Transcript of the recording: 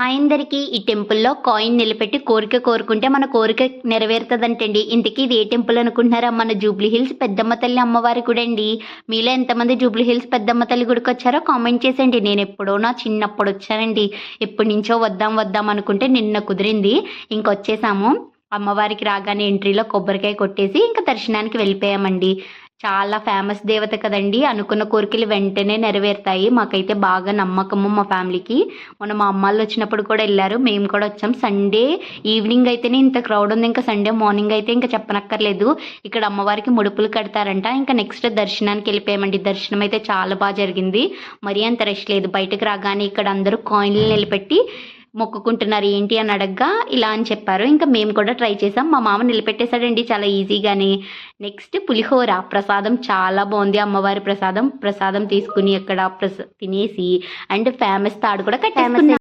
Hi అందరికీ. ఈ టెంపుల్లో కాయిన్ నిలబెట్టి కోరిక కోరుకుంటే మన కోరిక నెరవేరుతుందంటండి. ఇంతకీ ఇది ఏ టెంపుల్ అనుకుంటున్నారా? మన జూబ్లీ హిల్స్ పెద్దమ్మ తల్లి అమ్మవారి గుడి అండి. మీలో ఎంతమంది జూబ్లీ హిల్స్ పెద్దమ్మ తల్లి గుడికి వచ్చారో కామెంట్ చేసేయండి. నేను ఎప్పుడో నా చిన్నప్పుడు వచ్చానండి. ఎప్పటి నుంచో వద్దాం వద్దాం అనుకుంటే నిన్న కుదిరింది, ఇంకొచ్చేసాము. అమ్మవారికి రాగానే ఎంట్రీలో కొబ్బరికాయ కొట్టేసి ఇంకా దర్శనానికి వెళ్ళిపోయామండి. చాలా ఫేమస్ దేవత కదండి, అనుకున్న కోరికలు వెంటనే నెరవేరుతాయి. మాకైతే బాగా నమ్మకము మా ఫ్యామిలీకి. మొన్న మా అమ్మాళ్ళు వచ్చినప్పుడు కూడా వెళ్ళారు, మేము కూడా వచ్చాం. సండే ఈవినింగ్ అయితేనే ఇంత క్రౌడ్ ఉంది, ఇంకా సండే మార్నింగ్ అయితే ఇంకా చెప్పనక్కర్లేదు. ఇక్కడ అమ్మవారికి ముడుపులు కడతారంట. ఇంకా నెక్స్ట్ దర్శనానికి వెళ్ళిపోయామండి. దర్శనం అయితే చాలా బాగా జరిగింది. మరీ అంత రష్ లేదు. బయటకు రాగానే ఇక్కడ అందరూ కాయిన్లు నిలబెట్టి మొక్కుకుంటున్నారు. ఏంటి అని అడగ్గా ఇలా అని చెప్పారు. ఇంకా మేము కూడా ట్రై చేసాం. మా మామ నిలబెట్టేశాడండి చాలా ఈజీగానే. నెక్స్ట్ పులిహోర ప్రసాదం చాలా బాగుంది. అమ్మవారి ప్రసాదం తీసుకుని అక్కడ తినేసి అండ్ ఫేమస్ తాడు కూడా కట్టేసుకున్నాం.